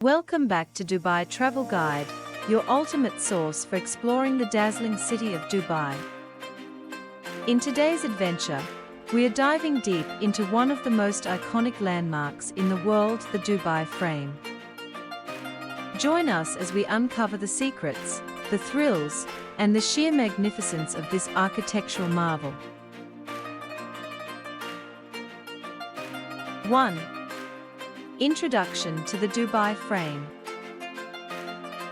Welcome back to Dubai Travel Guide, your ultimate source for exploring the dazzling city of Dubai. In today's adventure, we are diving deep into one of the most iconic landmarks in the world, the Dubai Frame. Join us as we uncover the secrets, the thrills, and the sheer magnificence of this architectural marvel. 1. Introduction to the Dubai Frame.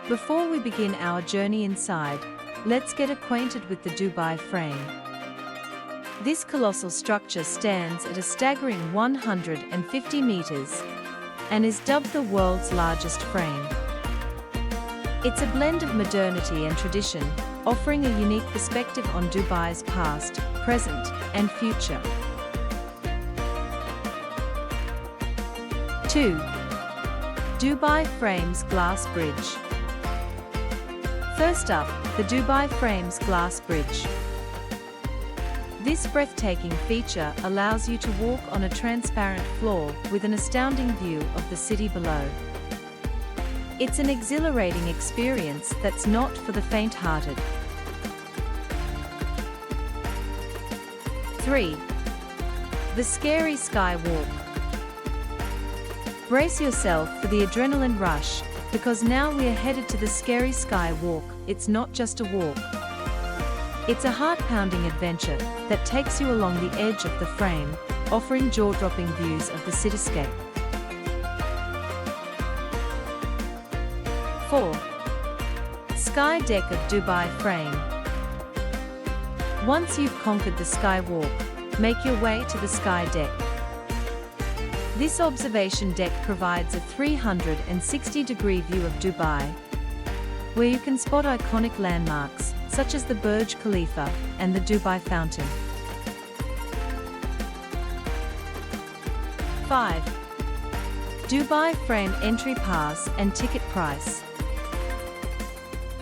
Before we begin our journey inside, let's get acquainted with the Dubai Frame. This colossal structure stands at a staggering 150 meters and is dubbed the world's largest frame. It's a blend of modernity and tradition, offering a unique perspective on Dubai's past, present, and future. 2. Dubai Frame's Glass Bridge. First up, the Dubai Frame's Glass Bridge. This breathtaking feature allows you to walk on a transparent floor with an astounding view of the city below. It's an exhilarating experience that's not for the faint-hearted. 3. The Scary Skywalk. Brace yourself for the adrenaline rush, because now we are headed to the Scary Skywalk. It's not just a walk. It's a heart-pounding adventure that takes you along the edge of the frame, offering jaw-dropping views of the cityscape. 4. Sky Deck of Dubai Frame. Once you've conquered the Skywalk, make your way to the Sky Deck. This observation deck provides a 360-degree view of Dubai, where you can spot iconic landmarks such as the Burj Khalifa and the Dubai Fountain. 5. Dubai Frame Entry Pass and Ticket Price.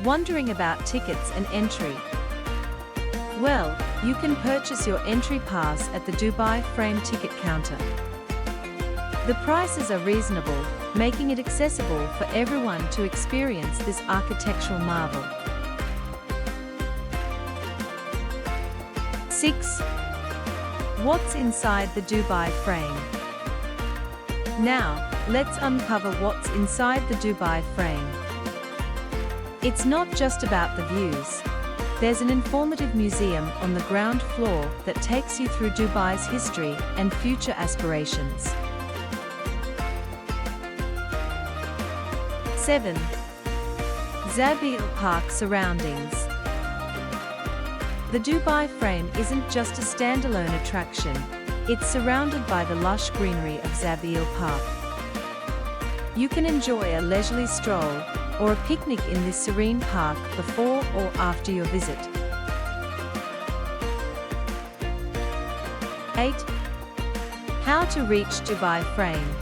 Wondering about tickets and entry? Well, you can purchase your entry pass at the Dubai Frame ticket counter. The prices are reasonable, making it accessible for everyone to experience this architectural marvel. 6. What's inside the Dubai Frame? Now, let's uncover what's inside the Dubai Frame. It's not just about the views. There's an informative museum on the ground floor that takes you through Dubai's history and future aspirations. 7. Zabeel Park Surroundings. The Dubai Frame isn't just a standalone attraction, it's surrounded by the lush greenery of Zabeel Park. You can enjoy a leisurely stroll or a picnic in this serene park before or after your visit. 8. How to reach Dubai Frame.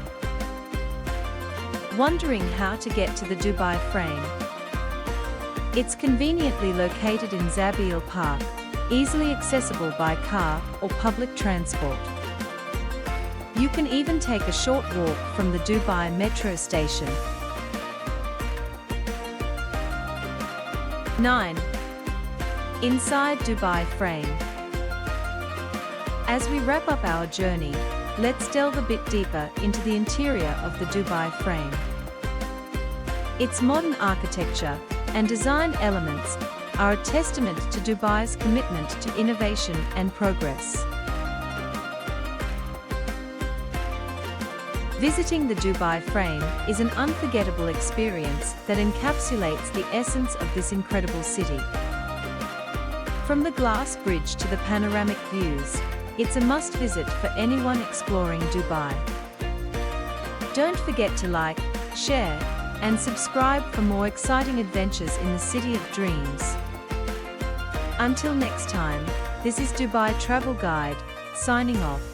Wondering how to get to the Dubai Frame? It's conveniently located in Zabeel Park, easily accessible by car or public transport. You can even take a short walk from the Dubai metro station. 9. Inside Dubai Frame. As we wrap up our journey, let's delve a bit deeper into the interior of the Dubai Frame. Its modern architecture and design elements are a testament to Dubai's commitment to innovation and progress. Visiting the Dubai Frame is an unforgettable experience that encapsulates the essence of this incredible city. From the glass bridge to the panoramic views, it's a must-visit for anyone exploring Dubai. Don't forget to like, share, and subscribe for more exciting adventures in the City of Dreams. Until next time, this is Dubai Travel Guide, signing off.